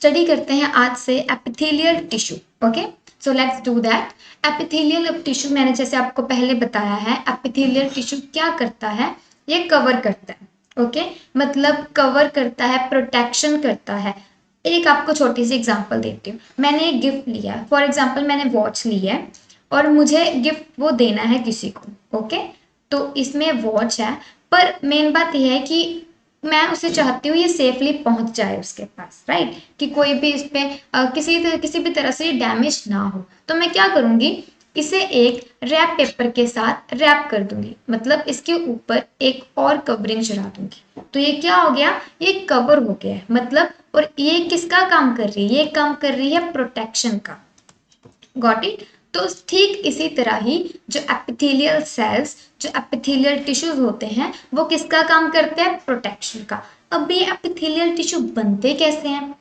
Study करते हैं आज से epithelial tissue. Okay, so let's do that. Epithelial tissue मैंने जैसे आपको पहले बताया है, एपिथेलियल टिश्यू क्या करता है, ये कवर करता है। ओके, मतलब कवर करता है, प्रोटेक्शन करता है। एक आपको छोटी सी एग्जांपल देती हूँ। मैंने एक गिफ्ट लिया, फॉर एग्जांपल मैंने वॉच ली है और मुझे गिफ्ट वो देना है किसी को। ओके, तो इसमें वॉच है, पर मेन बात यह है कि मैं उसे चाहती हूँ ये सेफली पहुंच जाए उसके पास, राइट, कि कोई भी इस पे किसी भी तरह से डैमेज ना हो। तो मैं क्या करूंगी, इसे एक रैप पेपर के साथ रैप कर दूंगी, मतलब इसके ऊपर एक और कवरिंग चढ़ा दूंगी। तो ये क्या हो गया, ये कवर हो गया है, मतलब। और ये किसका काम कर रही है, ये काम कर रही है प्रोटेक्शन का। Got it. तो ठीक इसी तरह ही जो एपिथेलियल सेल्स, जो एपिथेलियल टिश्यूज होते हैं, वो किसका काम करते हैं, प्रोटेक्शन का। अब ये एपिथेलियल टिश्यू बनते कैसे हैं,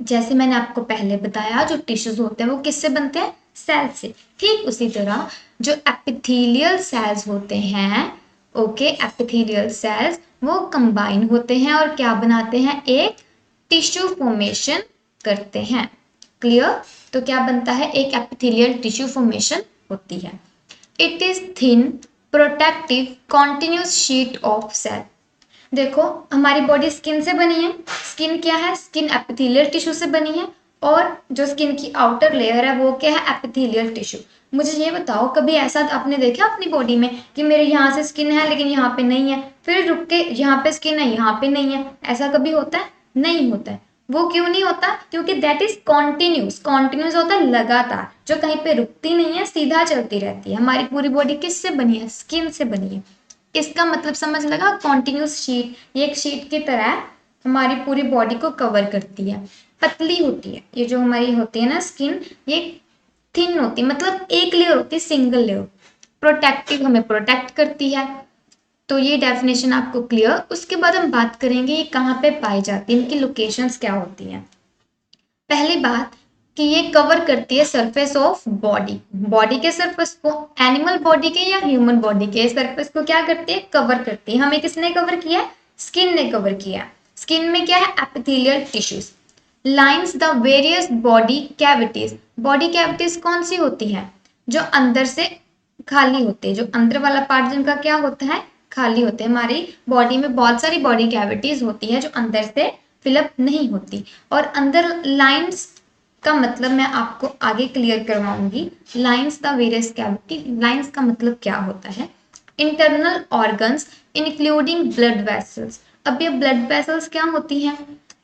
जैसे मैंने आपको पहले बताया, जो टिश्यूज होते हैं वो किससे बनते हैं, सेल से। ठीक उसी तरह जो एपिथेलियल सेल्स होते हैं, ओके, एपिथेलियल सेल्स वो कंबाइन होते हैं और क्या बनाते हैं, एक टिश्यू फॉर्मेशन करते हैं। क्लियर। तो क्या बनता है, एक एपिथेलियल टिश्यू फॉर्मेशन होती है। It is thin protective continuous sheet of cell. देखो, हमारी बॉडी स्किन से बनी है। स्किन क्या है, स्किन एपिथेलियल टिश्यू से बनी है। और जो स्किन की आउटर लेयर है वो क्या है, एपिथेलियल टिश्यू। मुझे ये बताओ, कभी ऐसा आपने देखा अपनी बॉडी में कि मेरे यहाँ से स्किन है लेकिन यहाँ पे नहीं है, फिर रुक के यहाँ पे स्किन है यहाँ पे नहीं है, ऐसा कभी होता है, नहीं होता है। वो क्यों नहीं होता, क्योंकि दैट इज कॉन्टिन्यूस। कॉन्टिन्यूस होता है लगातार, जो कहीं पे रुकती नहीं है, सीधा चलती रहती है। हमारी पूरी बॉडी किससे बनी है, स्किन से बनी है। इसका मतलब समझ लगा, कॉन्टिन्यूस शीट, ये एक शीट की तरह हमारी पूरी बॉडी को कवर करती है। पतली होती है ये जो हमारी होती है ना स्किन, ये थिन होती है, मतलब एक लेयर होती है, सिंगल लेयर। प्रोटेक्टिव, हमें प्रोटेक्ट करती है। तो ये डेफिनेशन आपको क्लियर। उसके बाद हम बात करेंगे ये कहाँ पे पाई जाती है, इनकी लोकेशंस क्या होती हैं। पहली बात कि ये कवर करती है सरफेस ऑफ बॉडी, बॉडी के सरफेस को, एनिमल बॉडी के या ह्यूमन बॉडी के सरफेस को क्या करती है, कवर करती है। हमें किसने कवर किया है, स्किन ने कवर किया। स्किन में क्या है, epithelial tissues. Lines the various body cavities. Body cavities कौन सी होती है, जो अंदर से खाली होते हैं, जो अंदर वाला पार्ट जिनका क्या होता है, खाली होते हैं। हमारी बॉडी में बहुत सारी बॉडी कैविटीज होती है जो अंदर से फिलअप नहीं होती। और अंदर लाइंस का मतलब मैं आपको आगे क्लियर करवाऊंगी। Lines the various cavity, lines का मतलब क्या होता है, internal organs including blood vessels. अब ये ब्लड वेसल्स क्या होती हैं,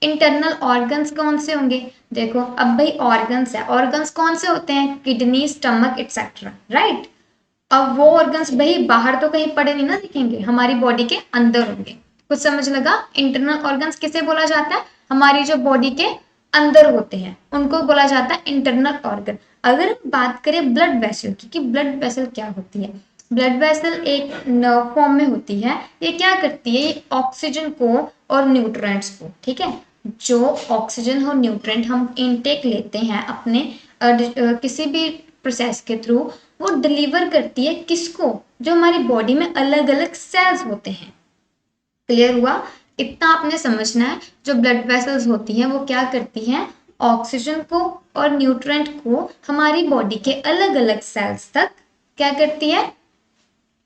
इंटरनल ऑर्गन्स कौन से होंगे, देखो अब भाई ऑर्गन्स है, ऑर्गन्स कौन से होते हैं, किडनी, स्टमक एक्सेट्रा, राइट। अब वो ऑर्गन्स भाई बाहर तो कहीं पड़े नहीं ना दिखेंगे, हमारी बॉडी के अंदर होंगे। कुछ समझ लगा, इंटरनल ऑर्गन्स किसे बोला जाता है, हमारी जो बॉडी के अंदर होते हैं उनको बोला जाता है इंटरनल ऑर्गन। अगर हम बात करें ब्लड वेसल की, कि ब्लड वेसल क्या होती है, ब्लड वेसल एक नर्व फॉर्म में होती है। ये क्या करती है, ये ऑक्सीजन को और न्यूट्रिएंट्स को, ठीक है, जो ऑक्सीजन और न्यूट्रिएंट हम इनटेक लेते हैं अपने किसी भी प्रोसेस के थ्रू, वो डिलीवर करती है किसको, जो हमारी बॉडी में अलग अलग सेल्स होते हैं। क्लियर हुआ, इतना आपने समझना है। जो ब्लड वेसल्स होती हैं वो क्या करती हैं, ऑक्सीजन को और न्यूट्रिएंट को हमारी बॉडी के अलग अलग सेल्स तक क्या करती है,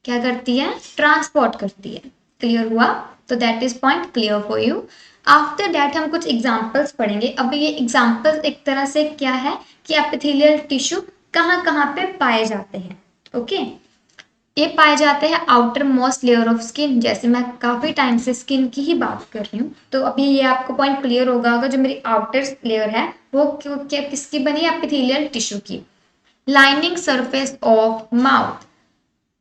क्या करती है, ट्रांसपोर्ट करती है। क्लियर हुआ, तो that is point clear for you. After that हम कुछ एग्जांपल्स पढ़ेंगे। अब ये एग्जांपल्स एक तरह से क्या है कि एपिथेलियल टिश्यू कहाँ कहाँ पे पाए जाते हैं। ओके, ये पाए जाते हैं outer most layer of skin. जैसे मैं काफी टाइम से स्किन की ही बात कर रही हूँ, तो अभी ये आपको पॉइंट क्लियर होगा, जो मेरी आउटर लेयर है वो किसकी बनी है, एपिथेलियल टिश्यू की। Lining surface of mouth,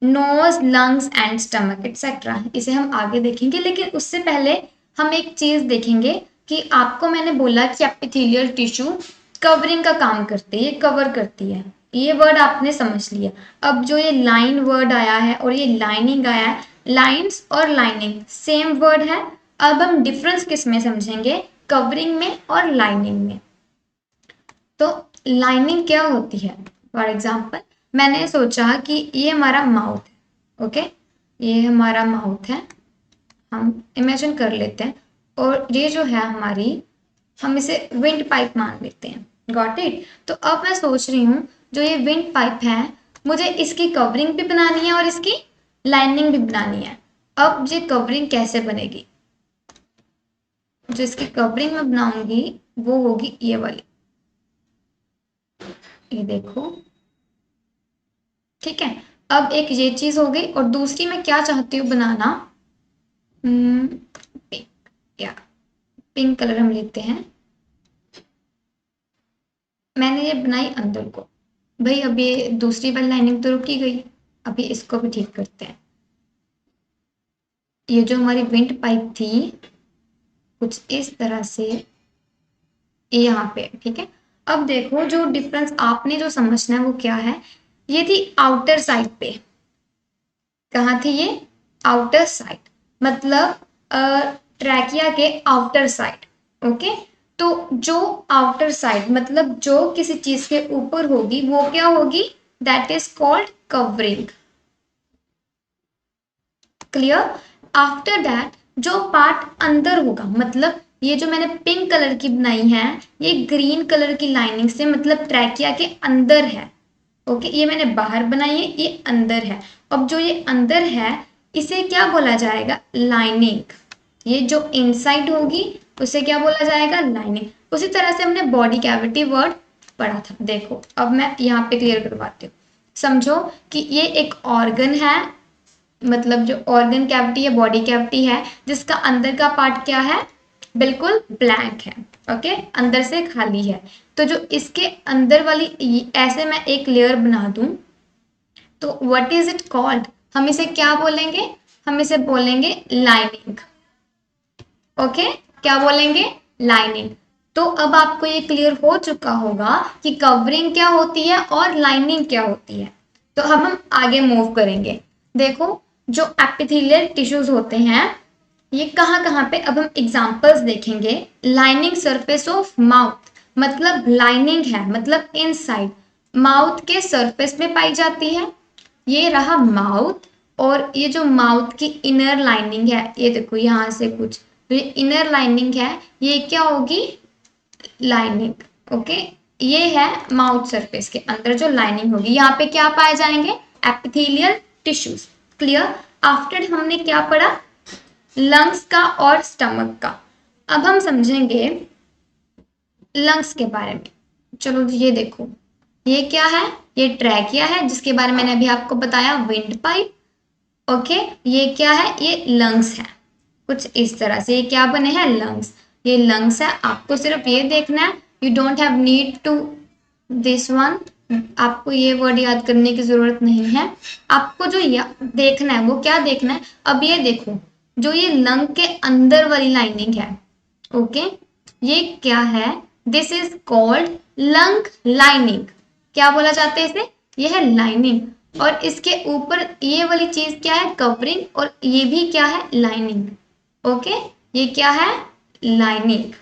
nose, lungs and stomach etcetera, इसे हम आगे देखेंगे। लेकिन उससे पहले हम एक चीज देखेंगे कि आपको मैंने बोला कि एपिथेलियल टिश्यू कवरिंग का काम करती है, ये कवर करती है। ये वर्ड आपने समझ लिया। अब जो ये लाइन वर्ड आया है और ये लाइनिंग आया है, लाइंस और लाइनिंग सेम वर्ड है। अब हम डिफरेंस किस में समझेंगे, कवरिंग में और लाइनिंग में। तो लाइनिंग क्या होती है, फॉर एग्जाम्पल मैंने सोचा कि ये हमारा माउथ है, ओके, ये हमारा माउथ है, हम इमेजिन कर लेते हैं। और ये जो है हमारी हम इसे विंड पाइप मान लेते हैं। Got it. तो अब मैं सोच रही हूँ जो ये विंड पाइप है मुझे इसकी कवरिंग भी बनानी है और इसकी लाइनिंग भी बनानी है। अब ये कवरिंग कैसे बनेगी? जो इसकी कवरिंग मैं बनाऊंगी वो होगी ये वाली, ये देखो, ठीक है। अब एक ये चीज हो गई और दूसरी मैं क्या चाहती हूँ बनाना, पिंक, या पिंक कलर हम लेते हैं। मैंने ये बनाई अंदर को, भाई अब ये दूसरी वाली लाइनिंग तो रुकी गई, अभी इसको भी ठीक करते हैं। ये जो हमारी विंड पाइप थी कुछ इस तरह से ये यहाँ पे, ठीक है। अब देखो जो डिफरेंस आपने जो समझना है वो क्या है, ये थी आउटर साइड पे। कहाँ थी ये? आउटर साइड, मतलब ट्रैकिया के आउटर साइड। ओके, तो जो आउटर साइड मतलब जो किसी चीज के ऊपर होगी वो क्या होगी? That is called covering. Clear? After that जो पार्ट अंदर होगा, मतलब ये जो मैंने पिंक कलर की बनाई है ये ग्रीन कलर की लाइनिंग से मतलब ट्रैकिया के अंदर है। ओके, ये मैंने बाहर बनाई है, ये अंदर है। अब जो ये अंदर है इसे क्या बोला जाएगा? लाइनिंग। ये जो इनसाइड होगी उसे क्या बोला जाएगा? लाइनिंग। उसी तरह से हमने बॉडी कैविटी वर्ड पढ़ा था। देखो अब मैं यहाँ पे क्लियर करवाती हूँ। समझो कि ये एक ऑर्गन है, मतलब जो ऑर्गन कैविटी या बॉडी कैविटी है जिसका अंदर का पार्ट क्या है? बिल्कुल ब्लैंक है। ओके, अंदर से खाली है। तो जो इसके अंदर वाली ऐसे मैं एक लेयर बना दूं तो व्हाट इज इट कॉल्ड? हम इसे क्या बोलेंगे? हम इसे बोलेंगे लाइनिंग। ओके, क्या बोलेंगे? लाइनिंग। तो अब आपको ये क्लियर हो चुका होगा कि कवरिंग क्या होती है और लाइनिंग क्या होती है। तो अब हम आगे मूव करेंगे। देखो जो एपिथेलियल टिश्यूज होते हैं ये कहाँ कहाँ पे, अब हम एग्जांपल्स देखेंगे। लाइनिंग सरफेस ऑफ माउथ, मतलब लाइनिंग है मतलब इनसाइड माउथ के सरफेस में पाई जाती है। ये रहा माउथ, और ये जो माउथ की इनर लाइनिंग है ये देखो यहाँ से कुछ, तो ये इनर लाइनिंग है ये क्या होगी? लाइनिंग। ओके, ये है माउथ सरफेस के अंदर जो लाइनिंग होगी। यहाँ पे क्या पाए जाएंगे? Epithelial tissues. क्लियर? आफ्टर हमने क्या पढ़ा? लंग्स का और स्टमक का। अब हम समझेंगे लंग्स के बारे में। चलो ये देखो, ये क्या है? ये ट्रैकिया है जिसके बारे में मैंने अभी आपको बताया, विंड पाइप। ओके, ये क्या है? ये लंग्स है। कुछ इस तरह से ये क्या बने हैं? लंग्स। ये लंग्स है, आपको सिर्फ ये देखना है, you don't have need to this one, आपको ये वर्ड याद करने की जरूरत नहीं है। आपको जो देखना है वो क्या देखना है? अब ये देखो जो ये लंग के अंदर वाली लाइनिंग है, ओके, ये क्या है? This is called lung lining. क्या बोला जाता है इसे? ये है लाइनिंग। और इसके ऊपर ये वाली चीज क्या है? कवरिंग। और ये भी क्या है? लाइनिंग। ओके, ये क्या है? लाइनिंग।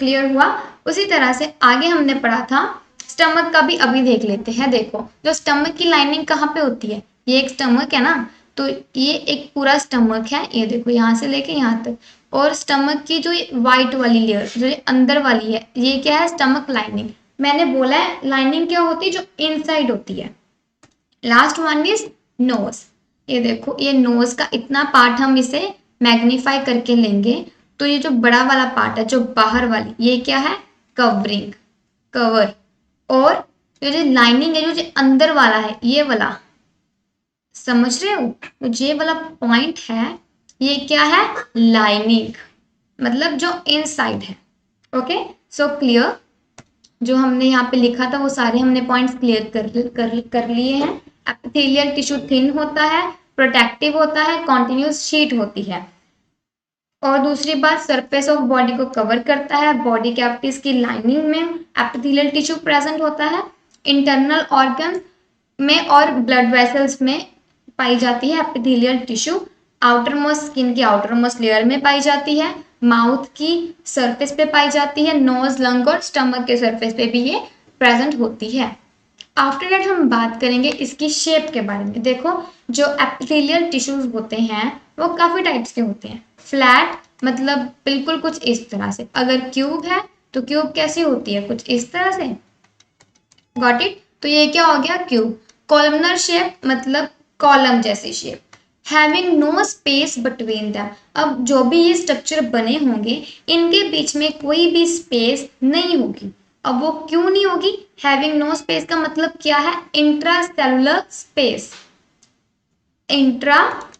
क्लियर हुआ? उसी तरह से आगे हमने पढ़ा था स्टमक का भी, अभी देख लेते हैं। देखो जो स्टमक की लाइनिंग कहाँ पे होती है? ये एक स्टमक है ना, तो ये एक पूरा स्टमक है, ये देखो यहाँ से लेके यहाँ तक। और स्टमक की जो व्हाइट वाली लेयर जो ये अंदर वाली है ये क्या है? Stomach lining. मैंने बोला है लाइनिंग क्या होती है? जो इनसाइड होती है। Last one is nose. ये देखो ये नोज का इतना पार्ट हम इसे मैग्नीफाई करके लेंगे तो ये जो बड़ा वाला पार्ट है जो बाहर वाली ये क्या है? Covering, cover. और ये जो लाइनिंग है जो अंदर वाला है ये वाला, समझ रहे हो? तो ये वाला पॉइंट है ये क्या है? लाइनिंग, मतलब जो इनसाइड है। Okay, so clear? जो हमने यहाँ पे लिखा था वो सारे हमने पॉइंट्स क्लियर कर लिए हैं। एपिथेलियल टिश्यू थिन होता है, प्रोटेक्टिव होता है, कॉन्टिन्यूस शीट होती है। और दूसरी बात, सरफेस ऑफ बॉडी को कवर करता है। बॉडी कैविटीज की लाइनिंग में एपिथेलियल टिश्यू प्रेजेंट होता है। इंटरनल ऑर्गन में और ब्लड वेसल्स में पाई जाती है epithelial tissue. Outer most skin की आउटर मोस्ट लेयर में पाई जाती है। माउथ की सरफेस पे पाई जाती है। नोज, लंग और स्टमक के सरफेस पे भी ये प्रेजेंट होती है। आफ्टर दैट हम बात करेंगे इसकी शेप के बारे में। देखो जो एपिथेलियल टिश्यूज होते हैं वो काफी टाइप्स के होते हैं। फ्लैट मतलब बिल्कुल कुछ इस तरह से, अगर क्यूब है तो क्यूब कैसी होती है, कुछ इस तरह से। Got it. तो ये क्या हो गया, क्यूब। कॉलमनर शेप मतलब कॉलम जैसी shape. Having no space between them, अब जो भी ये स्ट्रक्चर बने होंगे इनके बीच में कोई भी स्पेस नहीं होगी। अब वो क्यों नहीं होगी, हैविंग नो स्पेस का मतलब क्या है, इंट्रासेलुलर स्पेस, इंट्रासेलुलर।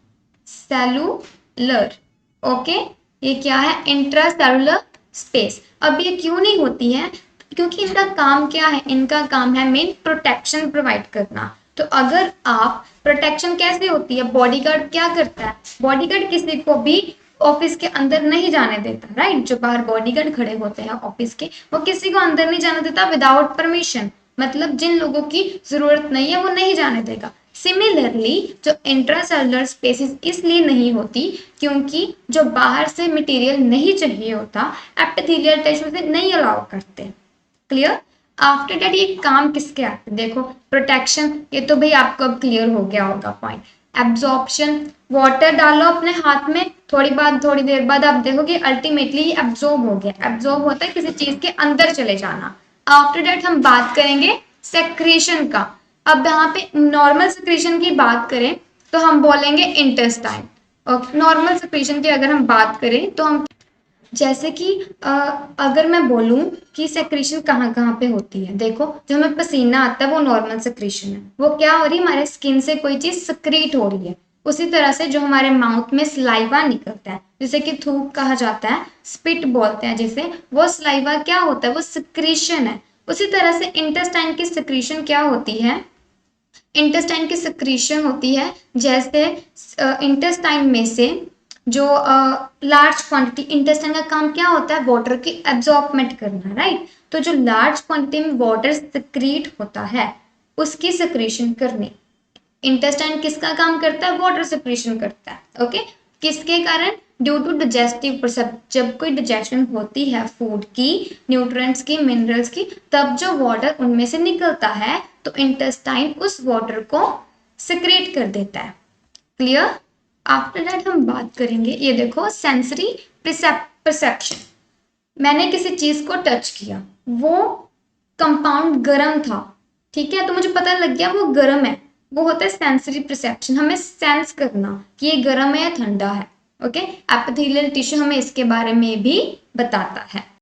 ओके, ये क्या है, इंट्रासेलुलर स्पेस। अब ये क्यों नहीं होती है, क्योंकि इनका काम क्या है, इनका काम है मेन प्रोटेक्शन प्रोवाइड करना। तो अगर आप, प्रोटेक्शन कैसे होती है, बॉडीगार्ड क्या करता है, बॉडीगार्ड किसी को भी ऑफिस के अंदर नहीं जाने देता, राइट। जो बाहर बॉडीगार्ड खड़े होते हैं ऑफिस के, वो किसी को अंदर नहीं जाने देता विदाउट परमिशन, मतलब जिन लोगों की जरूरत नहीं है वो नहीं जाने देगा। सिमिलरली जो इंट्रासेलुलर स्पेसिस इसलिए नहीं होती क्योंकि जो बाहर से मटेरियल नहीं चाहिए होता एपिथेलियल टिश्यू से नहीं अलाउ करते। क्लियर। आफ्टर दैट ये काम किसके आते हैं, देखो प्रोटेक्शन, ये तो भाई आपको अब क्लियर हो गया होगा पॉइंट। एब्जॉर्प्शन, वाटर डालो अपने हाथ में, थोड़ी देर बाद आप देखोगे अल्टीमेटली ये एब्जॉर्ब हो गया। एब्जॉर्ब होता है किसी चीज के अंदर चले जाना। आफ्टर दैट हम बात करेंगे सेक्रेशन का। अब यहाँ पे नॉर्मल सेक्रेशन की बात करें तो हम बोलेंगे इंटेस्टाइन। और नॉर्मल सेक्रेशन की अगर हम बात करें तो हम, जैसे कि अगर मैं बोलूं कि सेक्रेशन कहाँ कहाँ पे होती है, देखो जो हमें पसीना आता है वो नॉर्मल सेक्रेशन है, वो क्या हो रही है, हमारे स्किन से कोई चीज सक्रीट हो रही है। उसी तरह से जो हमारे माउथ में सलाइवा निकलता है, जिसे कि थूक कहा जाता है, स्पिट बोलते हैं जिसे, वो सलाइवा क्या होता है, वो सक्रीशन है। उसी तरह से इंटेस्टाइन की सक्रीशन क्या होती है, इंटेस्टाइन की सक्रीशन होती है, जैसे इंटेस्टाइन में से जो लार्ज क्वांटिटी, इंटेस्टाइन का काम क्या होता है, वाटर की एब्जॉर्बमेंट करना, राइट। तो जो लार्ज क्वांटिटी में वाटर सिक्रीट होता है उसकी सिक्रीशन करनी। इंटेस्टाइन किसका काम करता है, वाटर सिक्रीशन करता है। ओके, किसके कारण, ड्यू टू डिजेस्टिव प्रोसेस, जब कोई डिजेशन होती है फूड की, न्यूट्रिएंट्स की, मिनरल्स की, तब जो वाटर उनमें से निकलता है तो इंटेस्टाइन उस वाटर को सिक्रेट कर देता है। क्लियर। आफ्टर दैट हम बात करेंगे, ये देखो सेंसरी परसेप्शन। मैंने किसी चीज को टच किया, वो कंपाउंड गर्म था, ठीक है, तो मुझे पता लग गया वो गर्म है, वो होता है सेंसरी परसेप्शन। हमें सेंस करना कि ये गर्म है या ठंडा है। ओके, एपिथेलियल टिश्यू हमें इसके बारे में भी बताता है।